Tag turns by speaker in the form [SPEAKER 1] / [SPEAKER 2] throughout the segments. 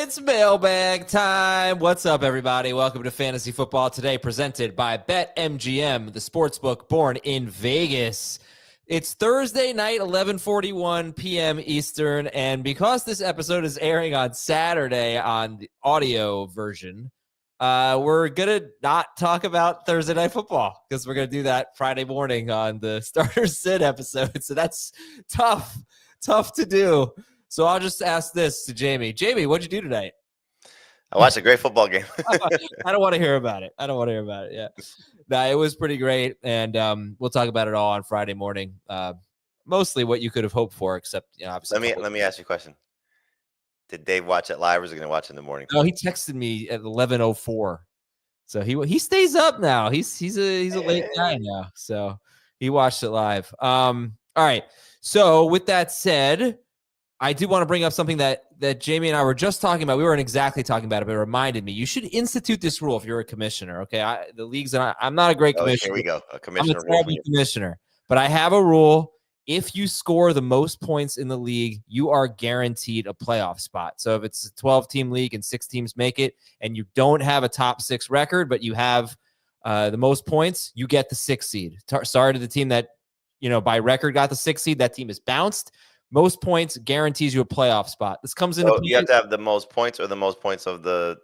[SPEAKER 1] It's mailbag time. What's up, everybody? Welcome to Fantasy Football Today, presented by BetMGM, the sportsbook born in Vegas. It's Thursday night, 11:41 p.m. Eastern, and because this episode is airing on Saturday on the audio version, we're going to not talk about Thursday Night Football because we're going to do that Friday morning on the Starter Sit episode. So that's tough to do. So I'll just ask this to Jamie. Jamie, what'd you do tonight?
[SPEAKER 2] I watched a great football game.
[SPEAKER 1] I don't want to hear about it. Yeah. No, it was pretty great. And we'll talk about it all on Friday morning. Mostly what you could have hoped for, except, obviously.
[SPEAKER 2] Let me ask you a question. Did Dave watch it live or is he going to watch it in the morning?
[SPEAKER 1] No, he texted me at 11:04. So he stays up now. He's a late guy now. So he watched it live. All right. So with that said, I do want to bring up something that Jamie and I were just talking about. We weren't exactly talking about it, but it reminded me. You should institute this rule if you're a commissioner, okay? The leagues, and I'm not a great commissioner.
[SPEAKER 2] Here we go. A commissioner.
[SPEAKER 1] I'm a terrible commissioner. But I have a rule. If you score the most points in the league, you are guaranteed a playoff spot. So if it's a 12-team league and 6 teams make it, and you don't have a top 6 record, but you have the most points, you get the 6th seed. Sorry to the team that, by record got the 6th seed. That team is bounced. Most points guarantees you a playoff spot. This comes into
[SPEAKER 2] you have to have the most points or the most points of the,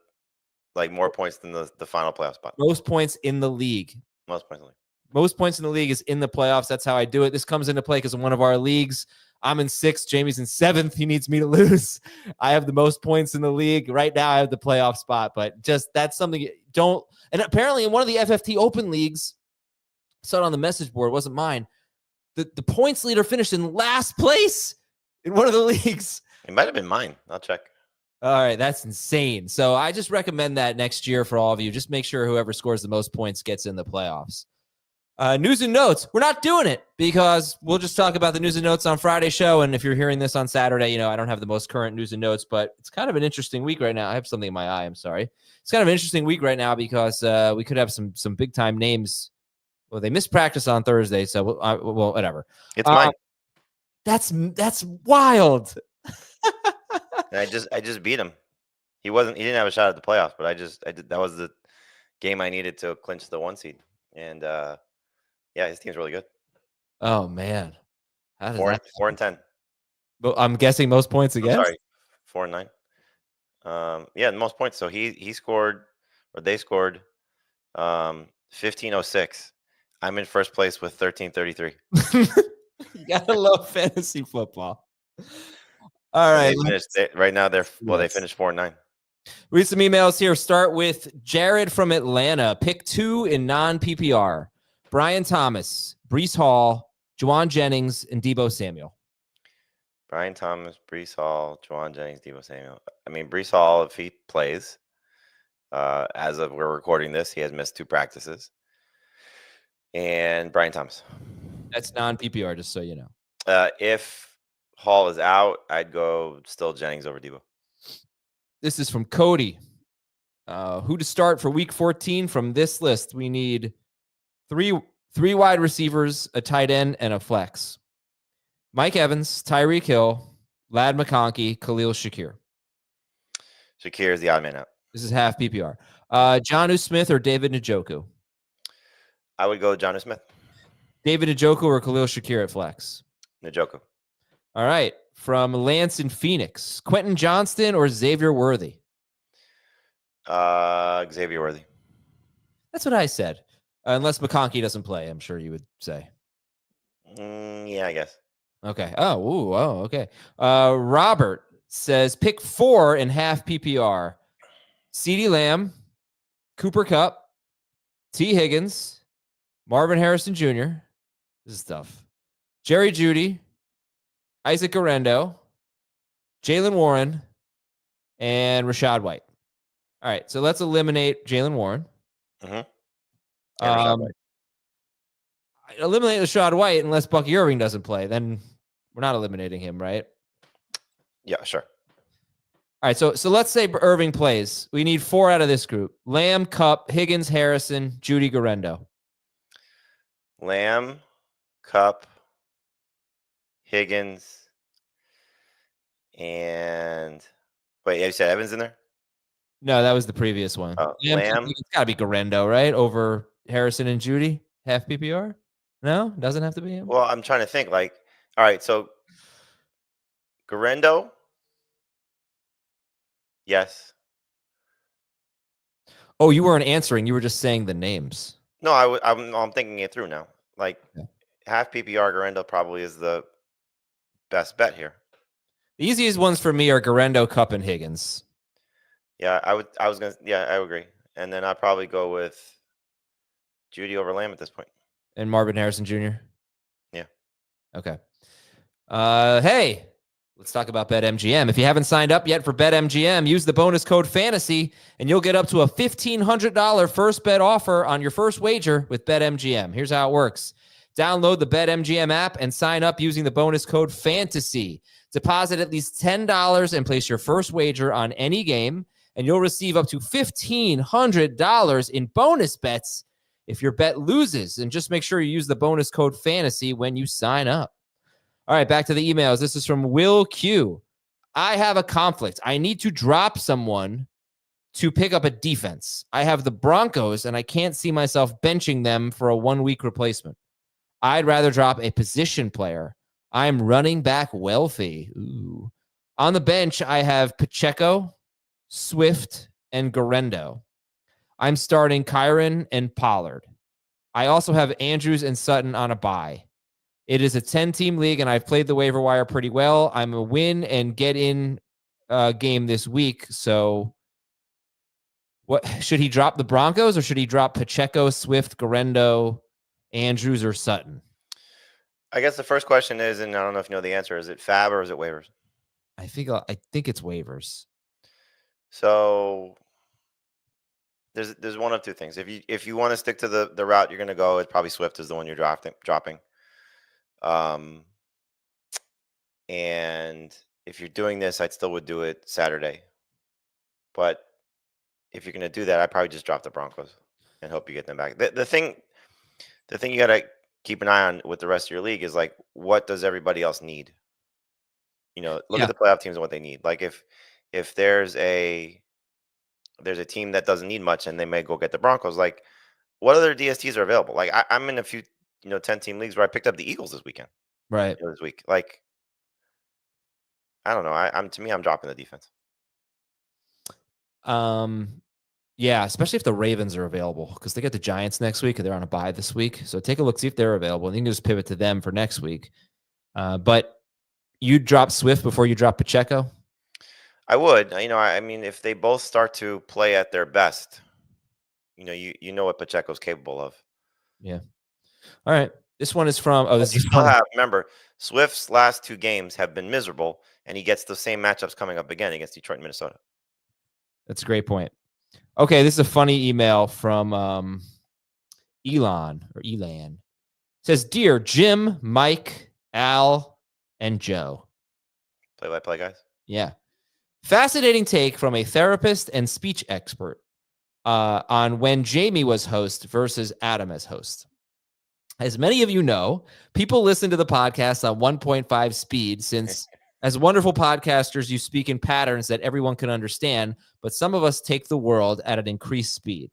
[SPEAKER 2] more points than the final playoff spot.
[SPEAKER 1] Most points in the league.
[SPEAKER 2] Most points in the league.
[SPEAKER 1] Most points in the league is in the playoffs. That's how I do it. This comes into play because in one of our leagues, I'm in 6th. Jamie's in 7th. He needs me to lose. I have the most points in the league. Right now, I have the playoff spot. But just that's something don't. And apparently in one of the FFT Open leagues, I saw it on the message board. It wasn't mine. The points leader finished in last place in one of the leagues.
[SPEAKER 2] It might have been mine. I'll check.
[SPEAKER 1] All right, that's insane. So I just recommend that next year for all of you. Just make sure whoever scores the most points gets in the playoffs. News and notes. We're not doing it because we'll just talk about the news and notes on Friday's show. And if you're hearing this on Saturday, I don't have the most current news and notes, but it's kind of an interesting week right now. I have something in my eye. I'm sorry. It's kind of an interesting week right now because we could have some big time names. Well, they missed practice on Thursday, so whatever.
[SPEAKER 2] It's mine.
[SPEAKER 1] That's wild.
[SPEAKER 2] And I just beat him. He didn't have a shot at the playoffs, but I did. That was the game I needed to clinch the 1 seed. And his team's really good.
[SPEAKER 1] Oh man.
[SPEAKER 2] 4-10.
[SPEAKER 1] But I'm guessing most points against?
[SPEAKER 2] Sorry. 4-9. The most points. So he scored, or they scored 1506. I'm in first place with 1333.
[SPEAKER 1] You gotta love fantasy football. All right.
[SPEAKER 2] Right now they finished 4-9.
[SPEAKER 1] Read some emails here. Start with Jared from Atlanta. Pick 2 in non-PPR. Brian Thomas, Breece Hall, Juwan Jennings, and Deebo Samuel.
[SPEAKER 2] Brian Thomas, Breece Hall, Juwan Jennings, Deebo Samuel. I mean, Breece Hall, if he plays, as of we're recording this, he has missed 2 practices. And Brian Thomas.
[SPEAKER 1] That's non-PPR, just so you know.
[SPEAKER 2] If Hall is out, I'd go still Jennings over Deebo.
[SPEAKER 1] This is from Cody. Who to start for week 14 from this list? We need three wide receivers, a tight end, and a flex. Mike Evans, Tyreek Hill, Ladd McConkey, Khalil Shakir.
[SPEAKER 2] Shakir is the odd man out.
[SPEAKER 1] This is half PPR. Jonnu Smith or David Njoku?
[SPEAKER 2] I would go Jonnu Smith.
[SPEAKER 1] David Njoku or Khalil Shakir at flex?
[SPEAKER 2] Njoku.
[SPEAKER 1] All right. From Lance in Phoenix, Quentin Johnston or Xavier Worthy?
[SPEAKER 2] Xavier Worthy.
[SPEAKER 1] That's what I said. Unless McConkey doesn't play, I'm sure you would say.
[SPEAKER 2] Yeah, I guess.
[SPEAKER 1] Okay. Okay. Robert says pick 4 in half PPR. CeeDee Lamb, Cooper Kupp, T. Higgins, Marvin Harrison Jr. This is tough. Jerry Jeudy, Isaac Guerrero, Jalen Warren, and Rashad White. All right, so let's eliminate Jalen Warren. Eliminate Rashad White unless Bucky Irving doesn't play. Then we're not eliminating him, right?
[SPEAKER 2] Yeah, sure.
[SPEAKER 1] All right, so let's say Irving plays. We need 4 out of this group. Lamb, Kupp, Higgins, Harrison, Jeudy, Guerrero.
[SPEAKER 2] Lamb, Kupp, Higgins, and Wait, you said Evans in there?
[SPEAKER 1] No, that was the previous one.
[SPEAKER 2] Lamb.
[SPEAKER 1] It's got to be Garendo, right? Over Harrison and Judy, half PPR? No, doesn't have to be him.
[SPEAKER 2] Well, I'm trying to think. Like, all right, so Garendo. Yes.
[SPEAKER 1] Oh, you weren't answering. You were just saying the names.
[SPEAKER 2] No, I'm thinking it through now. Like, half PPR Garendo probably is the best bet here.
[SPEAKER 1] The easiest ones for me are Garendo, Cup, and Higgins.
[SPEAKER 2] Yeah, I would agree. And then I'd probably go with Judy over Lamb at this point.
[SPEAKER 1] And Marvin Harrison Jr.?
[SPEAKER 2] Yeah.
[SPEAKER 1] Okay. Hey, let's talk about BetMGM. If you haven't signed up yet for BetMGM, use the bonus code FANTASY, and you'll get up to a $1,500 first bet offer on your first wager with BetMGM. Here's how it works. Download the BetMGM app and sign up using the bonus code FANTASY. Deposit at least $10 and place your first wager on any game, and you'll receive up to $1,500 in bonus bets if your bet loses. And just make sure you use the bonus code FANTASY when you sign up. All right, back to the emails. This is from Will Q. I have a conflict. I need to drop someone to pick up a defense. I have the Broncos, and I can't see myself benching them for a 1-week replacement. I'd rather drop a position player. I'm running back wealthy. Ooh. On the bench, I have Pacheco, Swift, and Garendo. I'm starting Kyron and Pollard. I also have Andrews and Sutton on a bye. It is a 10-team league, and I've played the waiver wire pretty well. I'm a win and get in game this week. So what should he drop the Broncos, or should he drop Pacheco, Swift, Garendo, Andrews, or Sutton?
[SPEAKER 2] I guess the first question is, and I don't know if you know the answer, is it fab or is it waivers?
[SPEAKER 1] I think it's waivers.
[SPEAKER 2] So there's one of two things. If you want to stick to the route you're going to go, it's probably Swift is the one you're dropping. And if you're doing this, I still would do it Saturday. But if you're going to do that, I'd probably just drop the Broncos and hope you get them back. The thing you got to keep an eye on with the rest of your league is, like, what does everybody else need? Look at the playoff teams and what they need. Like, if there's a team that doesn't need much and they may go get the Broncos, like, what other DSTs are available? Like, I'm in a few 10-team leagues where I picked up the Eagles this weekend.
[SPEAKER 1] Right.
[SPEAKER 2] This week. Like, I don't know. I'm dropping the defense.
[SPEAKER 1] Yeah, especially if the Ravens are available, because they get the Giants next week and they're on a bye this week. So take a look, see if they're available, and you can just pivot to them for next week. But you drop Swift before you drop Pacheco?
[SPEAKER 2] I would. I mean, if they both start to play at their best, you know what Pacheco's capable of.
[SPEAKER 1] Yeah. All right. This one is from.
[SPEAKER 2] Remember, Swift's last 2 games have been miserable, and he gets the same matchups coming up again against Detroit and Minnesota.
[SPEAKER 1] That's a great point. Okay, this is a funny email from Elan. It says, "Dear Jim, Mike, Al, and Joe."
[SPEAKER 2] Play-by-play guys.
[SPEAKER 1] Yeah. Fascinating take from a therapist and speech expert on when Jamie was host versus Adam as host. As many of you know, people listen to the podcast on 1.5 speed since as wonderful podcasters, you speak in patterns that everyone can understand, but some of us take the world at an increased speed.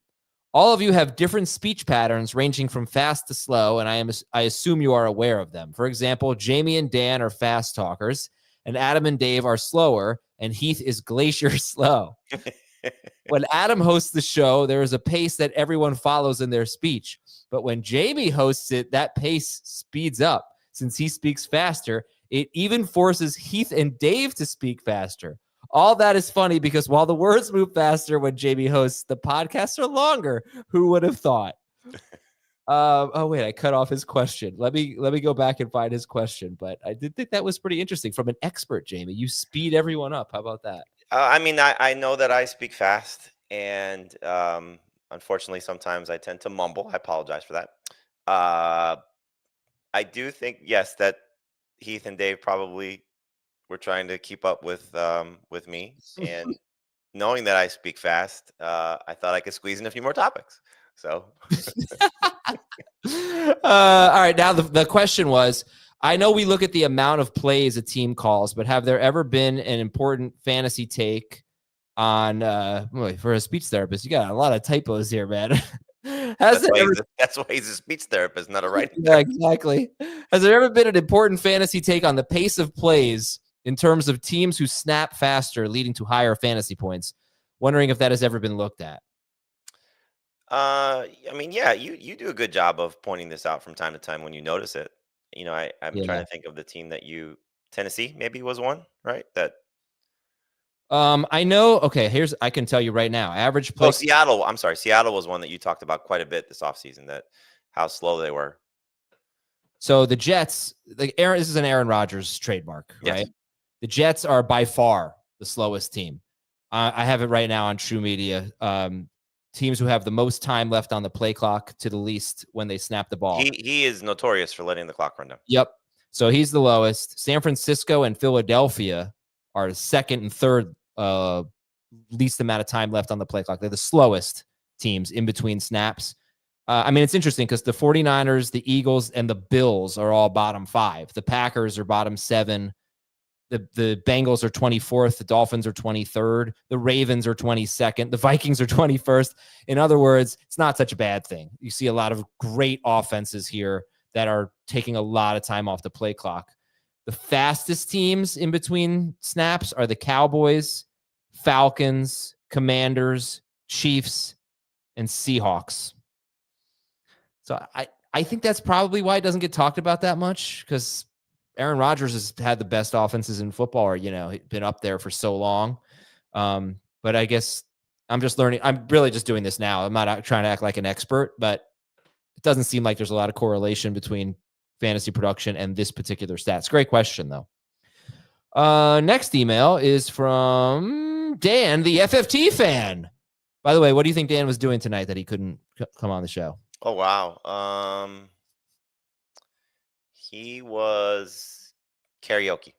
[SPEAKER 1] All of you have different speech patterns ranging from fast to slow, and I assume you are aware of them. For example, Jamie and Dan are fast talkers, and Adam and Dave are slower, and Heath is glacier slow. When Adam hosts the show, there is a pace that everyone follows in their speech. But when Jamie hosts it, that pace speeds up. Since he speaks faster, it even forces Heath and Dave to speak faster. All that is funny because while the words move faster when Jamie hosts, the podcasts are longer. Who would have thought? Oh, wait, I cut off his question. Let me go back and find his question. But I did think that was pretty interesting from an expert, Jamie. You speed everyone up. How about that?
[SPEAKER 2] I mean, I know that I speak fast, and unfortunately, sometimes I tend to mumble. I apologize for that. I do think, yes, that Heath and Dave probably were trying to keep up with me, and knowing that I speak fast, I thought I could squeeze in a few more topics. So,
[SPEAKER 1] all right. Now the question was, I know we look at the amount of plays a team calls, but have there ever been an important fantasy take on boy, for a speech therapist. You got a lot of typos here, man.
[SPEAKER 2] That's why he's a speech therapist, not a writing
[SPEAKER 1] Yeah,
[SPEAKER 2] therapist.
[SPEAKER 1] exactly. Has there ever been an important fantasy take on the pace of plays in terms of teams who snap faster, leading to higher fantasy points? Wondering if that has ever been looked at.
[SPEAKER 2] I mean, yeah, you do a good job of pointing this out from time to time when you notice it. I'm trying
[SPEAKER 1] Yeah.
[SPEAKER 2] to think of the team that Tennessee maybe was one, right? That
[SPEAKER 1] I know. Okay, I can tell you right now. Average play.
[SPEAKER 2] Oh, Seattle. I'm sorry, Seattle was one that you talked about quite a bit this offseason. That how slow they were.
[SPEAKER 1] So the Jets, this is an Aaron Rodgers trademark,
[SPEAKER 2] Yes.
[SPEAKER 1] right? The Jets are by far the slowest team. I have it right now on True Media. Teams who have the most time left on the play clock to the least when they snap the ball.
[SPEAKER 2] He is notorious for letting the clock run down.
[SPEAKER 1] Yep. So he's the lowest. San Francisco and Philadelphia are second and third least amount of time left on the play clock. They're the slowest teams in between snaps. I mean, it's interesting because the 49ers, the Eagles, and the Bills are all bottom 5. The Packers are bottom 7. The Bengals are 24th. The Dolphins are 23rd. The Ravens are 22nd. The Vikings are 21st. In other words, it's not such a bad thing. You see a lot of great offenses here that are taking a lot of time off the play clock. The fastest teams in between snaps are the Cowboys, Falcons, Commanders, Chiefs, and Seahawks. So I think that's probably why it doesn't get talked about that much, because Aaron Rodgers has had the best offenses in football, or, been up there for so long. But I guess I'm just learning. I'm really just doing this now. I'm not trying to act like an expert, but it doesn't seem like there's a lot of correlation between fantasy production and this particular stats. Great question, though. Next email is from Dan, the FFT fan. By the way, what do you think Dan was doing tonight that he couldn't come on the show?
[SPEAKER 2] Oh, wow. He was karaoke.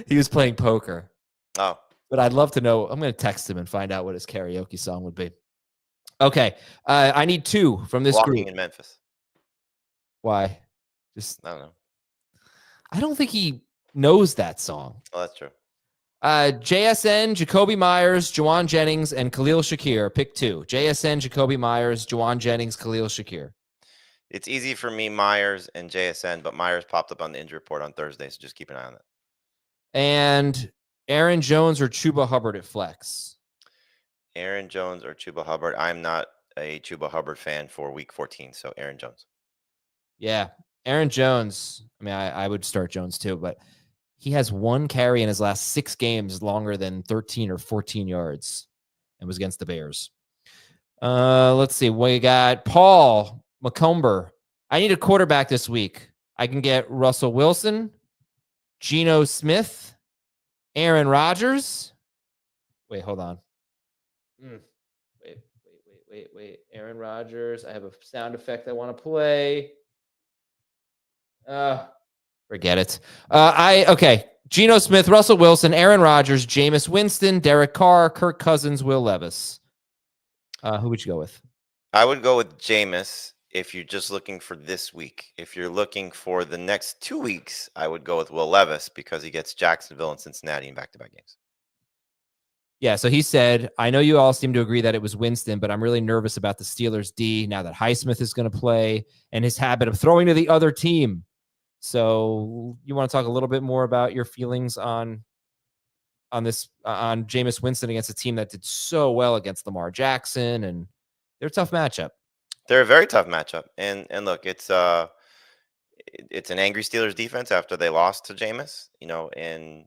[SPEAKER 1] He was playing poker.
[SPEAKER 2] Oh.
[SPEAKER 1] But I'd love to know. I'm going to text him and find out what his karaoke song would be. Okay. I need 2 from this
[SPEAKER 2] Walking
[SPEAKER 1] group.
[SPEAKER 2] in Memphis.
[SPEAKER 1] Why?
[SPEAKER 2] I don't know.
[SPEAKER 1] I don't think he knows that song.
[SPEAKER 2] Oh, that's true.
[SPEAKER 1] JSN, Jacoby Myers, Juwan Jennings, and Khalil Shakir. Pick 2. JSN, Jacoby Myers, Juwan Jennings, Khalil Shakir.
[SPEAKER 2] It's easy for me, Myers and JSN, but Myers popped up on the injury report on Thursday, so just keep an eye on that.
[SPEAKER 1] And Aaron Jones or Chuba Hubbard at flex?
[SPEAKER 2] Aaron Jones or Chuba Hubbard. I'm not a Chuba Hubbard fan for week 14, so Aaron Jones.
[SPEAKER 1] Yeah, Aaron Jones. I mean, I would start Jones too, but he has 1 carry in his last 6 games longer than 13 or 14 yards, and was against the Bears. Let's see. We got Paul McComber. I need a quarterback this week. I can get Russell Wilson, Geno Smith, Aaron Rodgers. Wait, hold on. Wait. Aaron Rodgers. I have a sound effect I want to play. Forget it. Okay. Geno Smith, Russell Wilson, Aaron Rodgers, Jameis Winston, Derek Carr, Kirk Cousins, Will Levis. Who would you go with?
[SPEAKER 2] I would go with Jameis if you're just looking for this week. If you're looking for the next 2 weeks, I would go with Will Levis because he gets Jacksonville and Cincinnati in back-to-back games.
[SPEAKER 1] Yeah, so he said, I know you all seem to agree that it was Winston, but I'm really nervous about the Steelers' D now that Highsmith is going to play and his habit of throwing to the other team. So you want to talk a little bit more about your feelings on Jameis Winston against a team that did so well against Lamar Jackson, and they're a tough matchup.
[SPEAKER 2] They're a very tough matchup. And look, it's an angry Steelers defense after they lost to Jameis, and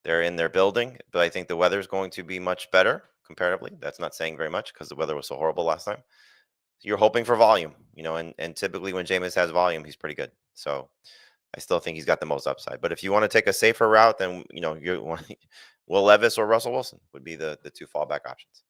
[SPEAKER 2] they're in their building, but I think the weather is going to be much better comparatively. That's not saying very much because the weather was so horrible last time. You're hoping for volume, and typically when Jameis has volume, he's pretty good. So I still think he's got the most upside. But if you want to take a safer route, then Will Levis or Russell Wilson would be the 2 fallback options.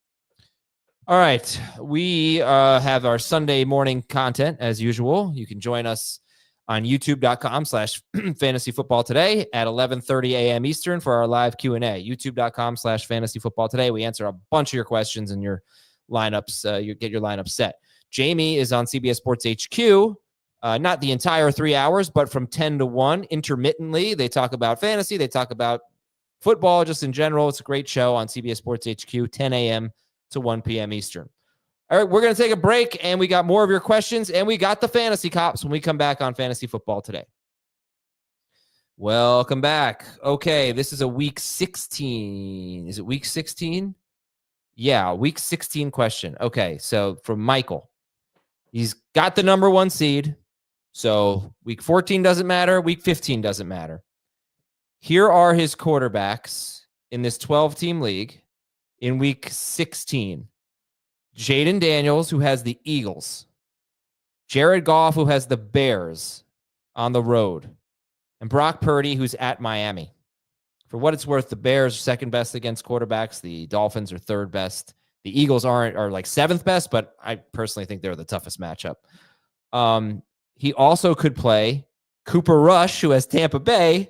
[SPEAKER 1] All right. We have our Sunday morning content as usual. You can join us on youtube.com/fantasyfootball today at 11:30 a.m. Eastern for our live Q&A. youtube.com/fantasyfootball today. We answer a bunch of your questions and your lineups. You get your lineup set. Jamie is on CBS Sports HQ. Not the entire 3 hours, but from 10 to 1 intermittently. They talk about fantasy. They talk about football just in general. It's a great show on CBS Sports HQ, 10 a.m. to 1 p.m. Eastern. All right, we're going to take a break, and we got more of your questions, and we got the Fantasy Cops when we come back on Fantasy Football Today. Welcome back. Okay, this is a week 16. Is it week 16? Yeah, week 16 question. Okay, so from Michael. He's got the number 1 seed. So week 14 doesn't matter. Week 15 doesn't matter. Here are his quarterbacks in this 12-team league in week 16. Jaden Daniels, who has the Eagles. Jared Goff, who has the Bears on the road. And Brock Purdy, who's at Miami. For what it's worth, the Bears are second best against quarterbacks. The Dolphins are third best. The Eagles are like seventh best, but I personally think they're the toughest matchup. He also could play Cooper Rush, who has Tampa Bay,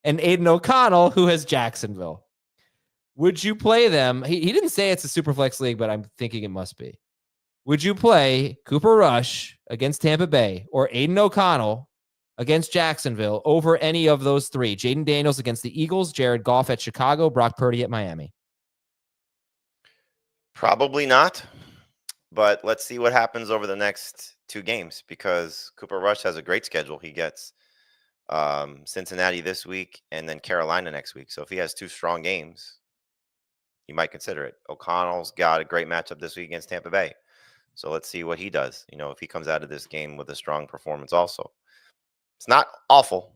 [SPEAKER 1] and Aiden O'Connell, who has Jacksonville. Would you play them? He didn't say it's a Superflex league, but I'm thinking it must be. Would you play Cooper Rush against Tampa Bay or Aiden O'Connell against Jacksonville over any of those three? Jaden Daniels against the Eagles, Jared Goff at Chicago, Brock Purdy at Miami.
[SPEAKER 2] Probably not, but let's see what happens over the next 2 games, because Cooper Rush has a great schedule. He gets Cincinnati this week and then Carolina next week. So if he has 2 strong games, you might consider it. O'Connell's got a great matchup this week against Tampa Bay. So let's see what he does. If he comes out of this game with a strong performance also. It's not awful.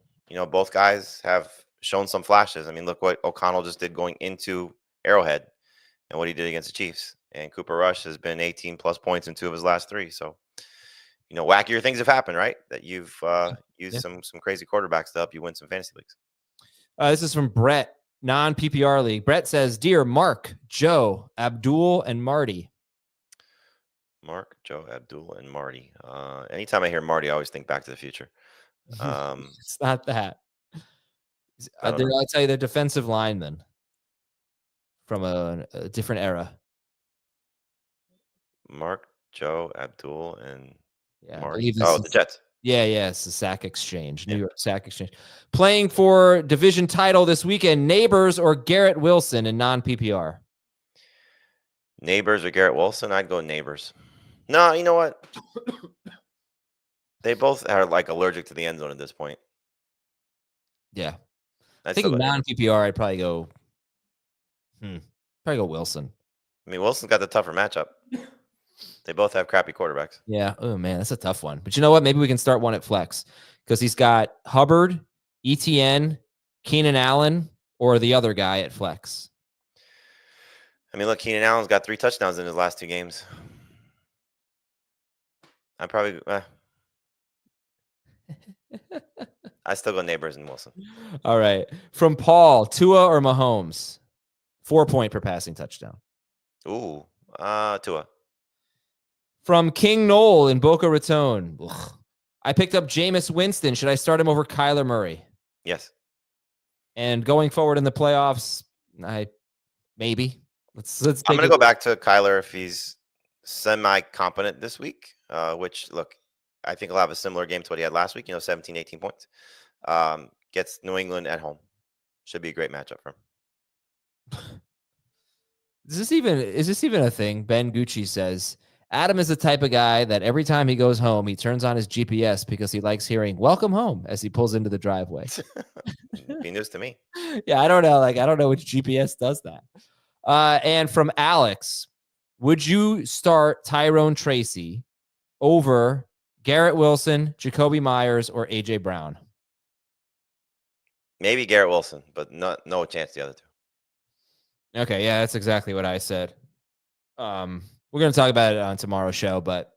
[SPEAKER 2] Both guys have shown some flashes. I mean, look what O'Connell just did going into Arrowhead and what he did against the Chiefs. And Cooper Rush has been 18-plus points in 2 of his last 3. So, wackier things have happened, right? That you've used some crazy quarterbacks to help you win some fantasy leagues.
[SPEAKER 1] This is from Brett, non-PPR league. Brett says, "Dear Mark, Joe, Abdul, and Marty."
[SPEAKER 2] Mark, Joe, Abdul, and Marty. Anytime I hear Marty, I always think Back to the Future.
[SPEAKER 1] It's not that.
[SPEAKER 2] I don't know.
[SPEAKER 1] I'll tell you, they're defensive linemen from a different era.
[SPEAKER 2] Mark, Joe, Abdul, and
[SPEAKER 1] I
[SPEAKER 2] Marty.
[SPEAKER 1] believe
[SPEAKER 2] The Jets.
[SPEAKER 1] Yeah, it's the Sack Exchange, New York Sack Exchange. Playing for division title this weekend, Neighbors or Garrett Wilson in non-PPR?
[SPEAKER 2] Neighbors or Garrett Wilson? I'd go Neighbors. No, you know what? They both are like allergic to the end zone at this point.
[SPEAKER 1] Yeah. I think non-PPR, I'd probably go Wilson.
[SPEAKER 2] I mean, Wilson's got the tougher matchup. They both have crappy quarterbacks.
[SPEAKER 1] Yeah. Oh, man, that's a tough one. But you know what? Maybe we can start one at flex because he's got Hubbard, ETN, Keenan Allen, or the other guy at flex.
[SPEAKER 2] I mean, look, Keenan Allen's got 3 touchdowns in his last 2 games. I probably I still go Neighbors and Wilson.
[SPEAKER 1] All right. From Paul, Tua or Mahomes? 4-point per passing touchdown.
[SPEAKER 2] Ooh, Tua.
[SPEAKER 1] From King Noel in Boca Raton. Ugh. I picked up Jameis Winston. Should I start him over Kyler Murray?
[SPEAKER 2] Yes.
[SPEAKER 1] And going forward in the playoffs, maybe. Let's
[SPEAKER 2] I'm going to go back to Kyler if he's semi-competent this week, which, look, I think he'll have a similar game to what he had last week, 17, 18 points. Gets New England at home. Should be a great matchup for him.
[SPEAKER 1] Is this even a thing? Ben Gucci says, Adam is the type of guy that every time he goes home, he turns on his GPS because he likes hearing "Welcome home" as he pulls into the driveway.
[SPEAKER 2] Be news to me.
[SPEAKER 1] Yeah, I don't know. I don't know which GPS does that. And from Alex, would you start Tyrone Tracy over Garrett Wilson, Jacoby Myers, or AJ Brown?
[SPEAKER 2] Maybe Garrett Wilson, but no chance the other 2.
[SPEAKER 1] Okay, yeah, that's exactly what I said. We're going to talk about it on tomorrow's show, but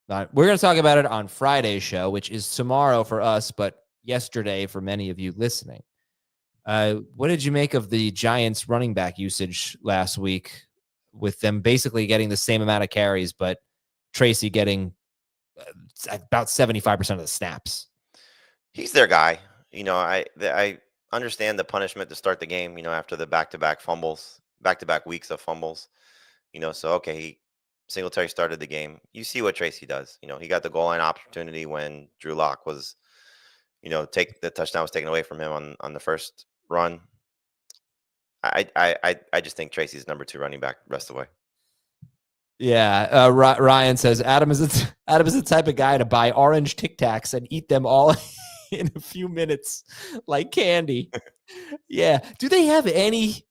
[SPEAKER 1] we're going to talk about it on Friday's show, which is tomorrow for us, but yesterday for many of you listening. What did you make of the Giants running back usage last week with them basically getting the same amount of carries, but Tracy getting about 75% of the snaps? He's
[SPEAKER 2] their guy. I understand the punishment to start the game, after the back-to-back fumbles, back-to-back weeks of fumbles. So, okay, Singletary started the game. You see what Tracy does. He got the goal line opportunity when Drew Lock was, the touchdown was taken away from him on the first run. I just think Tracy's number 2 running back rest of the way.
[SPEAKER 1] Yeah, Ryan says Adam is the type of guy to buy orange Tic Tacs and eat them all in a few minutes like candy. Yeah. Do they have any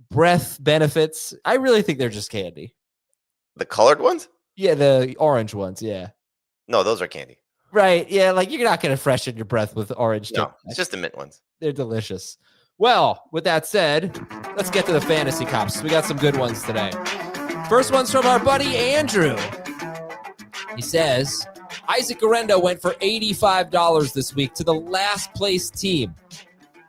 [SPEAKER 1] breath benefits? I really think they're just candy.
[SPEAKER 2] The colored ones?
[SPEAKER 1] Yeah, the orange ones. Yeah.
[SPEAKER 2] No, those are candy.
[SPEAKER 1] Right. Yeah, like you're not going to freshen your breath with orange Tic
[SPEAKER 2] No,
[SPEAKER 1] Tacs.
[SPEAKER 2] it's just the mint ones.
[SPEAKER 1] They're delicious. Well, with that said, let's get to the fantasy cops. We got some good ones today. First one's from our buddy Andrew. He says, Isaac Guerrero went for $85 this week to the last place team.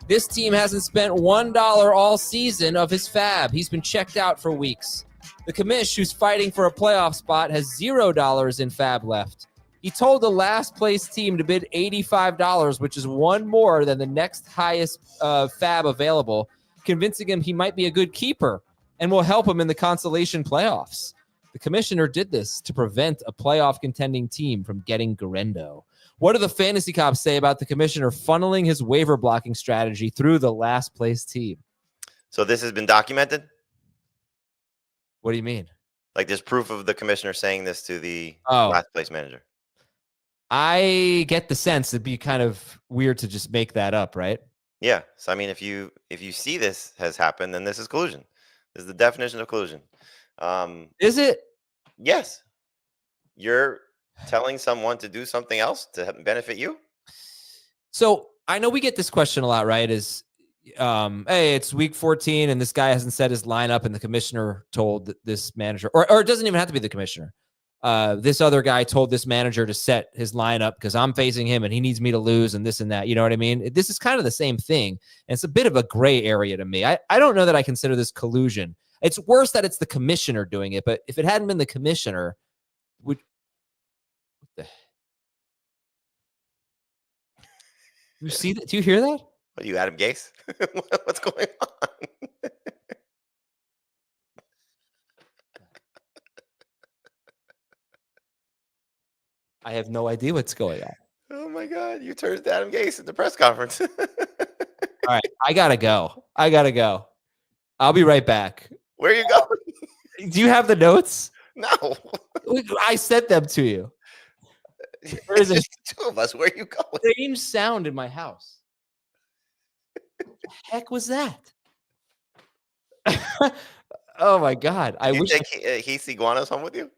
[SPEAKER 1] This team hasn't spent $1 all season of his fab. He's been checked out for weeks. The commish, who's fighting for a playoff spot, has $0 in fab left. He told the last place team to bid $85, which is one more than the next highest fab available, convincing him he might be a good keeper and will help him in the consolation playoffs. The commissioner did this to prevent a playoff contending team from getting Guerrero. What do the fantasy cops say about the commissioner funneling his waiver blocking strategy through the last place team?
[SPEAKER 2] So this has been documented?
[SPEAKER 1] What do you mean?
[SPEAKER 2] Like there's proof of the commissioner saying this to the
[SPEAKER 1] Oh.
[SPEAKER 2] last place manager.
[SPEAKER 1] I get the sense it'd be kind of weird to just make that up, right?
[SPEAKER 2] Yeah. So I mean, if you see this has happened, then this is collusion. This is the definition of collusion.
[SPEAKER 1] Is it?
[SPEAKER 2] Yes. You're telling someone to do something else to benefit you.
[SPEAKER 1] So I know we get this question a lot, right? Is hey, it's week 14 and this guy hasn't set his lineup and the commissioner told this manager, or it doesn't even have to be the commissioner. This other guy told this manager to set his lineup because I'm facing him and he needs me to lose and this and that. You know what I mean? This is kind of the same thing. And it's a bit of a gray area to me. I don't know that I consider this collusion. It's worse that it's the commissioner doing it. But if it hadn't been the commissioner, what the? You see that? Do you hear that?
[SPEAKER 2] What are you, Adam Gase? What's going on?
[SPEAKER 1] I have no idea what's going on.
[SPEAKER 2] Oh my God! You turned to Adam Gase at the press conference.
[SPEAKER 1] All right, I gotta go. I'll be right back.
[SPEAKER 2] Where are you going?
[SPEAKER 1] Do you have the notes?
[SPEAKER 2] No.
[SPEAKER 1] I sent them to you.
[SPEAKER 2] There's just the two of us. Where are you going?
[SPEAKER 1] Strange sound in my house. What the heck was that? Oh my God! I wish.
[SPEAKER 2] Take Heath Iguana's home with you.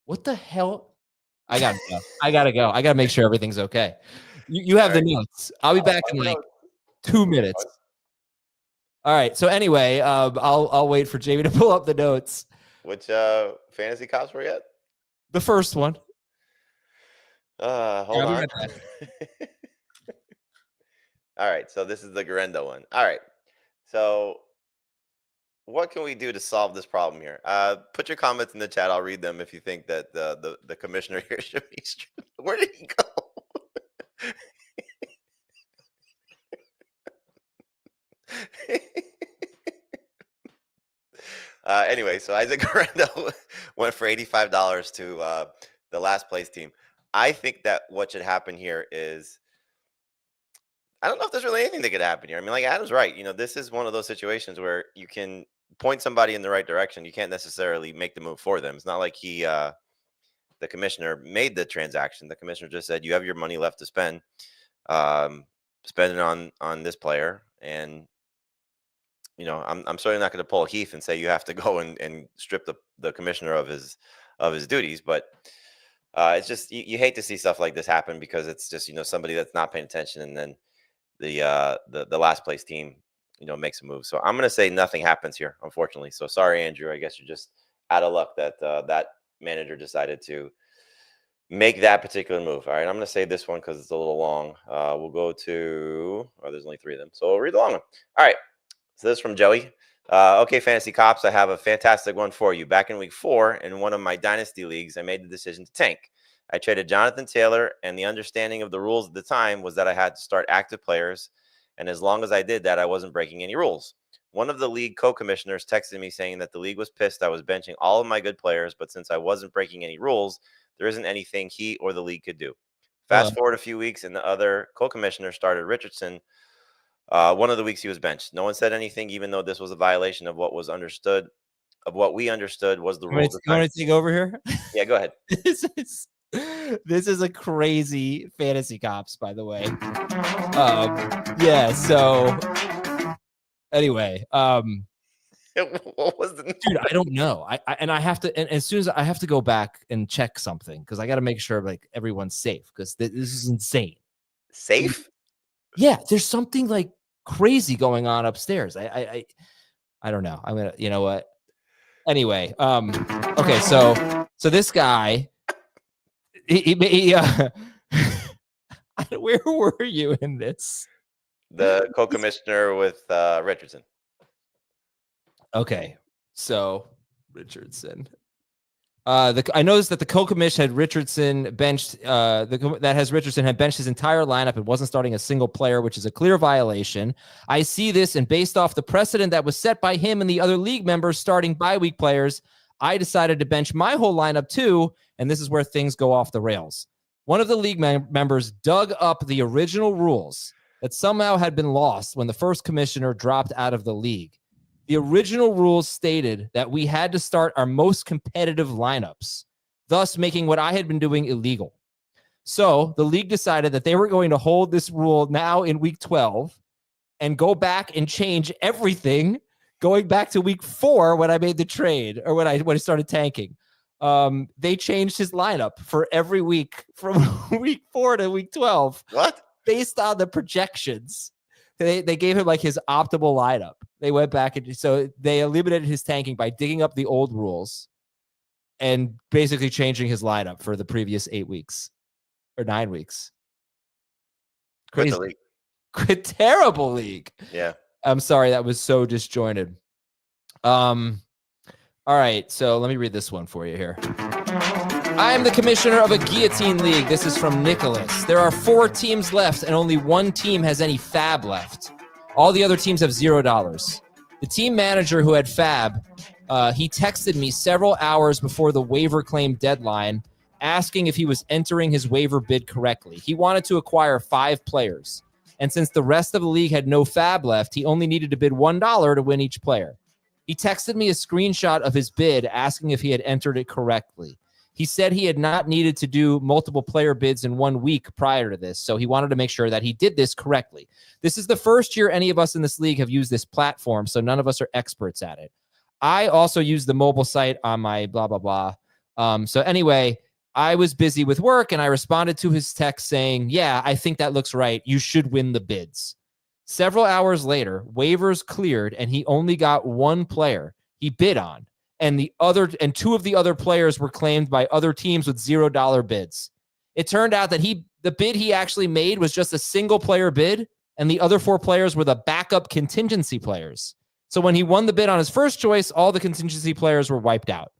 [SPEAKER 1] What the hell? I gotta go. I gotta make sure everything's okay. You have the notes. I'll be back in like 2 minutes. All right. So anyway, I'll wait for Jamie to pull up the notes.
[SPEAKER 2] Which fantasy cops were yet?
[SPEAKER 1] The first one.
[SPEAKER 2] Hold on. All right. So this is the Guerrero one. All right. So what can we do to solve this problem here? Put your comments in the chat. I'll read them if you think that the commissioner here should be stripped. Where did he go? Anyway, so Isaac Guerrero went for $85 to the last place team. I think that what should happen here is, I don't know if there's really anything that could happen here. I mean, like Adam's right. You know, this is one of those situations where you can point somebody in the right direction. You can't necessarily make the move for them. It's not like the commissioner made the transaction. The commissioner just said, you have your money left to spend. Spend it on this player. And, you know, I'm certainly not going to pull Heath and say you have to go and strip the commissioner of his duties. But it's just, you hate to see stuff like this happen because it's just, you know, somebody that's not paying attention, and then the last place team, you know, makes a move. So I'm going to say nothing happens here, unfortunately. So sorry, Andrew. I guess you're just out of luck that that manager decided to make that particular move. All right, I'm going to say this one because it's a little long. We'll go to, there's only 3 of them. So we'll read the long one. All right. So this is from Joey. Okay, Fantasy Cops, I have a fantastic one for you. Back in week 4, in one of my dynasty leagues, I made the decision to tank. I traded Jonathan Taylor, and the understanding of the rules at the time was that I had to start active players, and as long as I did that, I wasn't breaking any rules. One of the league co-commissioners texted me saying that the league was pissed I was benching all of my good players, but since I wasn't breaking any rules, there isn't anything he or the league could do. Fast forward a few weeks, and the other co-commissioner started Richardson One of the weeks he was benched. No one said anything, even though this was a violation of what we understood was the
[SPEAKER 1] You want
[SPEAKER 2] rules.
[SPEAKER 1] to take over here?
[SPEAKER 2] Yeah, go ahead.
[SPEAKER 1] This is a crazy fantasy cops, by the way. Yeah. So anyway,
[SPEAKER 2] What was the
[SPEAKER 1] dude, I don't know. I have to, and as soon as I have to go back and check something because I got to make sure like everyone's safe because this is insane.
[SPEAKER 2] safe?
[SPEAKER 1] Yeah, there's something like crazy going on upstairs. I don't know. I'm gonna, you know what? Anyway, okay, so this guy, he where were you in this?
[SPEAKER 2] The co-commissioner with Richardson.
[SPEAKER 1] Okay, so Richardson. I noticed that the co-commish had Richardson benched. Richardson had benched his entire lineup and wasn't starting a single player, which is a clear violation. I see this, and based off the precedent that was set by him and the other league members starting bye-week players, I decided to bench my whole lineup too, and this is where things go off the rails. One of the league members dug up the original rules that somehow had been lost when the first commissioner dropped out of the league. The original rules stated that we had to start our most competitive lineups, thus making what I had been doing illegal. So the league decided that they were going to hold this rule now in week 12 and go back and change everything going back to week 4 when I made the trade or when I started tanking. They changed his lineup for every week from week 4 to week 12.
[SPEAKER 2] What?
[SPEAKER 1] Based on the projections. They gave him like his optimal lineup. They went back and so they eliminated his tanking by digging up the old rules and basically changing his lineup for the previous 8 weeks or 9 weeks.
[SPEAKER 2] Quit the league.
[SPEAKER 1] Terrible league.
[SPEAKER 2] Yeah.
[SPEAKER 1] I'm sorry. That was so disjointed. All right. So let me read this one for you here. I am the commissioner of a guillotine league. This is from Nicholas. There are 4 teams left, and only one team has any fab left. All the other teams have $0. The team manager who had fab, he texted me several hours before the waiver claim deadline, asking if he was entering his waiver bid correctly. He wanted to acquire 5 players, and since the rest of the league had no fab left, he only needed to bid $1 to win each player. He texted me a screenshot of his bid, asking if he had entered it correctly. He said he had not needed to do multiple player bids in 1 week prior to this, so he wanted to make sure that he did this correctly. This is the first year any of us in this league have used this platform, so none of us are experts at it. I also use the mobile site on my blah, blah, blah. So anyway, I was busy with work, and I responded to his text saying, yeah, I think that looks right. You should win the bids. Several hours later, waivers cleared, and he only got 1 player he bid on. And 2 of the other players were claimed by other teams with $0 bids. It turned out that the bid he actually made was just a single player bid, and the other 4 players were the backup contingency players. So when he won the bid on his first choice, all the contingency players were wiped out.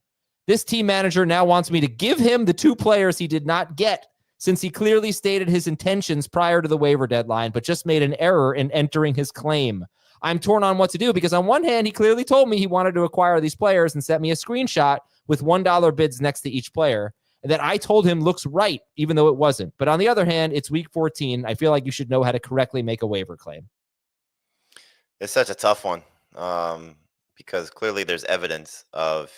[SPEAKER 1] This team manager now wants me to give him the 2 players he did not get, since he clearly stated his intentions prior to the waiver deadline, but just made an error in entering his claim. I'm torn on what to do because on one hand, he clearly told me he wanted to acquire these players and sent me a screenshot with $1 bids next to each player that I told him looks right, even though it wasn't. But on the other hand, it's week 14. I feel like you should know how to correctly make a waiver claim.
[SPEAKER 2] It's such a tough one because clearly there's evidence of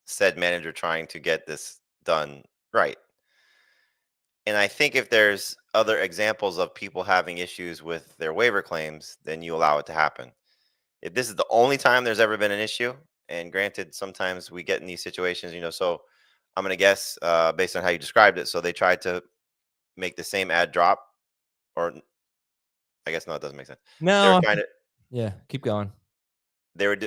[SPEAKER 2] said manager trying to get this done right. And I think if there's other examples of people having issues with their waiver claims, then you allow it to happen. If this is the only time there's ever been an issue, and granted, sometimes we get in these situations, so I'm going to guess based on how you described it. So they tried to make the same ad drop, or I guess no, it doesn't make sense.
[SPEAKER 1] No. Yeah, keep going.
[SPEAKER 2] They were.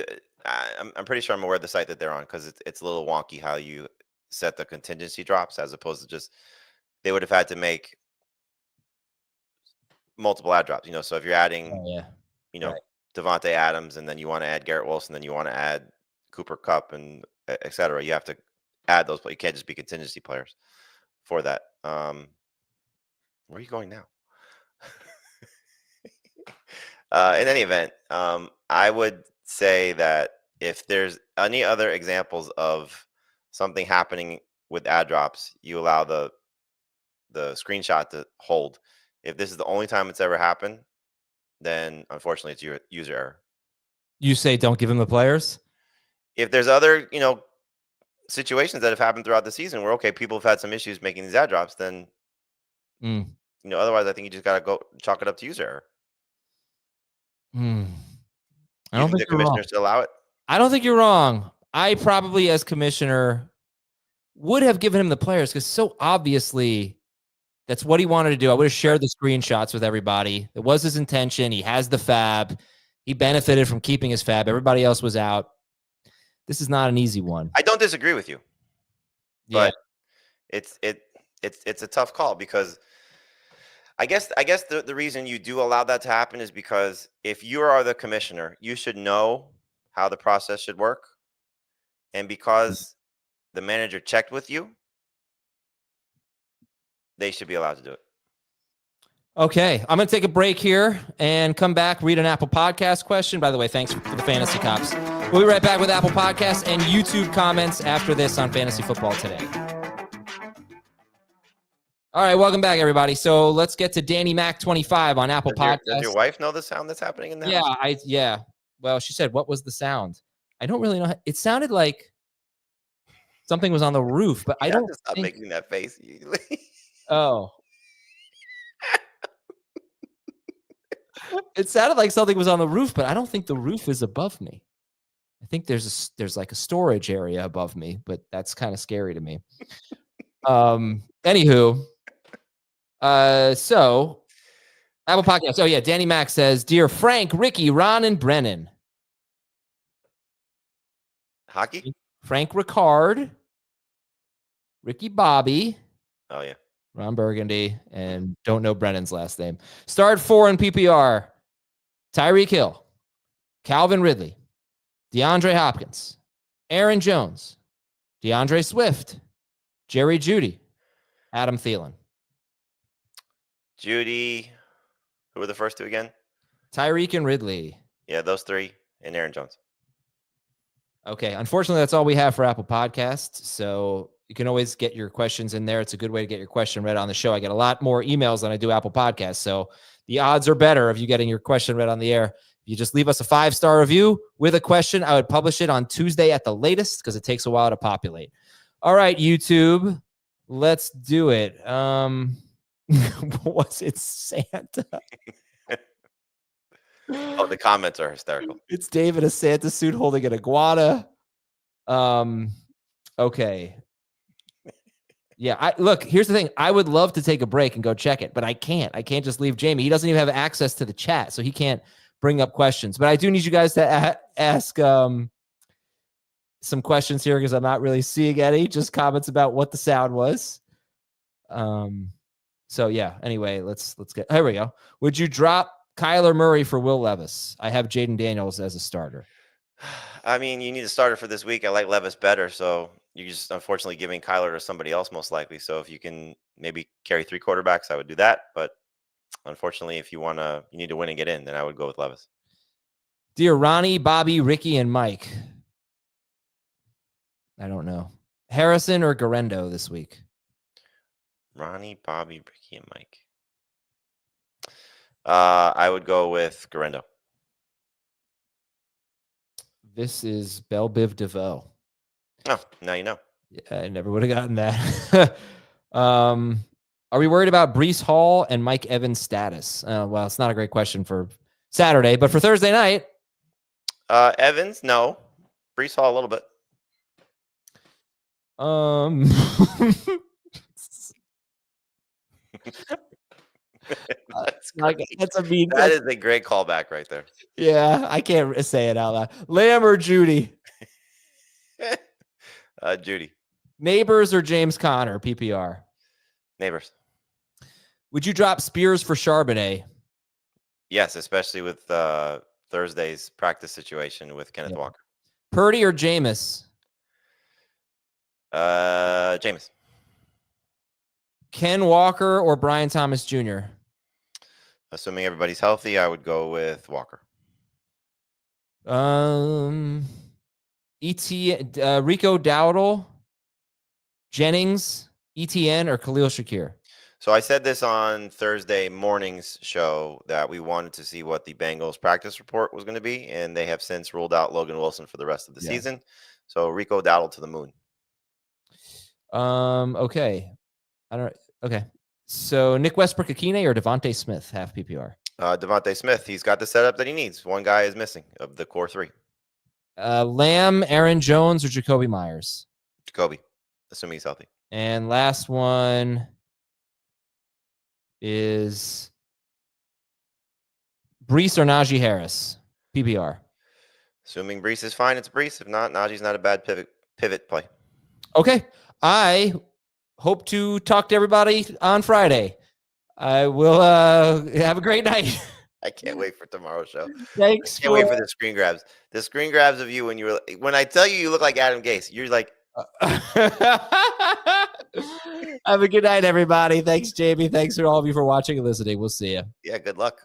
[SPEAKER 2] I'm pretty sure I'm aware of the site that they're on because it's a little wonky how you set the contingency drops as opposed to just. They would have had to make multiple ad drops, so if you're adding, right. Devontae Adams, and then you want to add Garrett Wilson, then you want to add Cooper Kupp, and et cetera, you have to add those. But you can't just be contingency players for that. Where are you going now? In any event, I would say that if there's any other examples of something happening with ad drops, you allow the screenshot to hold. If this is the only time it's ever happened, then unfortunately it's your user error.
[SPEAKER 1] You say don't give him the players?
[SPEAKER 2] If there's other, situations that have happened throughout the season where, okay, people have had some issues making these ad drops, then, otherwise I think you just got to go chalk it up to user error.
[SPEAKER 1] I
[SPEAKER 2] You
[SPEAKER 1] don't
[SPEAKER 2] think
[SPEAKER 1] think
[SPEAKER 2] the
[SPEAKER 1] you're wrong.
[SPEAKER 2] commissioner should allow it?
[SPEAKER 1] I don't think you're wrong. I probably, as commissioner, would have given him the players because so obviously that's what he wanted to do. I would have shared the screenshots with everybody. It was his intention. He has the fab. He benefited from keeping his fab. Everybody else was out. This is not an easy one.
[SPEAKER 2] I don't disagree with you, but it's a tough call because I guess the reason you do allow that to happen is because if you are the commissioner, you should know how the process should work, and because the manager checked with you, they should be allowed to do it.
[SPEAKER 1] Okay, I'm going to take a break here and come back, read an Apple Podcast question. By the way, thanks for the Fantasy Cops. We'll be right back with Apple Podcasts and YouTube comments after this on Fantasy Football Today. All right, welcome back, everybody. So let's get to Danny Mac 25 on Apple Podcasts.
[SPEAKER 2] Does your wife know the sound that's happening in the house?
[SPEAKER 1] Yeah. Well, she said, what was the sound? I don't really know. It sounded like something was on the roof, but I don't
[SPEAKER 2] have to stop making that face.
[SPEAKER 1] Oh. It sounded like something was on the roof, but I don't think the roof is above me. I think there's like a storage area above me, but that's kind of scary to me. Anywho, so Apple Podcasts. Oh yeah, Danny Mac says, "Dear Frank, Ricky, Ron, and Brennan."
[SPEAKER 2] Hockey?
[SPEAKER 1] Frank Ricard, Ricky Bobby.
[SPEAKER 2] Oh yeah.
[SPEAKER 1] Ron Burgundy, and don't know Brennan's last name. Start 4 in PPR. Tyreek Hill, Calvin Ridley, DeAndre Hopkins, Aaron Jones, DeAndre Swift, Jerry Jeudy, Adam Thielen.
[SPEAKER 2] Judy, who were the first two again?
[SPEAKER 1] Tyreek and Ridley.
[SPEAKER 2] Yeah, those three, and Aaron Jones.
[SPEAKER 1] Okay, unfortunately, that's all we have for Apple Podcasts, so you can always get your questions in there. It's a good way to get your question read on the show. I get a lot more emails than I do Apple Podcasts, so the odds are better of you getting your question read on the air. If you just leave us a 5-star review with a question, I would publish it on Tuesday at the latest because it takes a while to populate. All right, YouTube, let's do it. Was it Santa?
[SPEAKER 2] Oh, the comments are hysterical.
[SPEAKER 1] It's Dave in a Santa suit holding an iguana. Okay. Yeah, look, here's the thing. I would love to take a break and go check it, but I can't. I can't just leave Jamie. He doesn't even have access to the chat, so he can't bring up questions. But I do need you guys to ask some questions here because I'm not really seeing any. Just comments about what the sound was. So yeah. Anyway, let's get. Here we go. Would you drop Kyler Murray for Will Levis? I have Jaden Daniels as a starter.
[SPEAKER 2] I mean, you need a starter for this week. I like Levis better, so you're just unfortunately giving Kyler to somebody else most likely. So if you can maybe carry 3 quarterbacks, I would do that. But unfortunately, if you need to win and get in, then I would go with Levis.
[SPEAKER 1] Dear Ronnie, Bobby, Ricky, and Mike. I don't know. Harrison or Garendo this week?
[SPEAKER 2] Ronnie, Bobby, Ricky, and Mike. I would go with Garendo.
[SPEAKER 1] This is Belle Biv DeVoe.
[SPEAKER 2] Oh, now you know.
[SPEAKER 1] Yeah, I never would have gotten that. Are we worried about Breece Hall and Mike Evans' status? Well, it's not a great question for Saturday, but for Thursday night.
[SPEAKER 2] Evans, no. Breece Hall, a little bit.
[SPEAKER 1] That's a mean.
[SPEAKER 2] That is a great callback right there.
[SPEAKER 1] Yeah, I can't say it out loud. Lamb or Judy?
[SPEAKER 2] Judy.
[SPEAKER 1] Neighbors or James Conner? PPR.
[SPEAKER 2] Neighbors.
[SPEAKER 1] Would you drop Spears for Charbonnet?
[SPEAKER 2] Yes, especially with Thursday's practice situation with Kenneth Walker.
[SPEAKER 1] Purdy or Jameis?
[SPEAKER 2] Jameis.
[SPEAKER 1] Ken Walker or Brian Thomas Jr.?
[SPEAKER 2] Assuming everybody's healthy, I would go with Walker.
[SPEAKER 1] Rico Dowdle, Jennings, ETN, or Khalil Shakir?
[SPEAKER 2] So I said this on Thursday morning's show that we wanted to see what the Bengals practice report was going to be, and they have since ruled out Logan Wilson for the rest of the season. So Rico Dowdle to the moon.
[SPEAKER 1] Okay. Okay. So Nick Westbrook-Akine or Devontae Smith, half PPR?
[SPEAKER 2] Devontae Smith, he's got the setup that he needs. One guy is missing of the core three.
[SPEAKER 1] Lamb, Aaron Jones, or Jacoby Myers?
[SPEAKER 2] Jacoby, assuming he's healthy.
[SPEAKER 1] And last one is Brees or Najee Harris, PPR?
[SPEAKER 2] Assuming Brees is fine, it's Brees. If not, Najee's not a bad pivot play.
[SPEAKER 1] Okay. I hope to talk to everybody on Friday. I will have a great night.
[SPEAKER 2] I can't wait for tomorrow's show.
[SPEAKER 1] Thanks.
[SPEAKER 2] Can't wait for the screen grabs. The screen grabs of you when I tell you look like Adam Gase, you're like.
[SPEAKER 1] Have a good night, everybody. Thanks, Jamie. Thanks to all of you for watching and listening. We'll see you.
[SPEAKER 2] Yeah, good luck.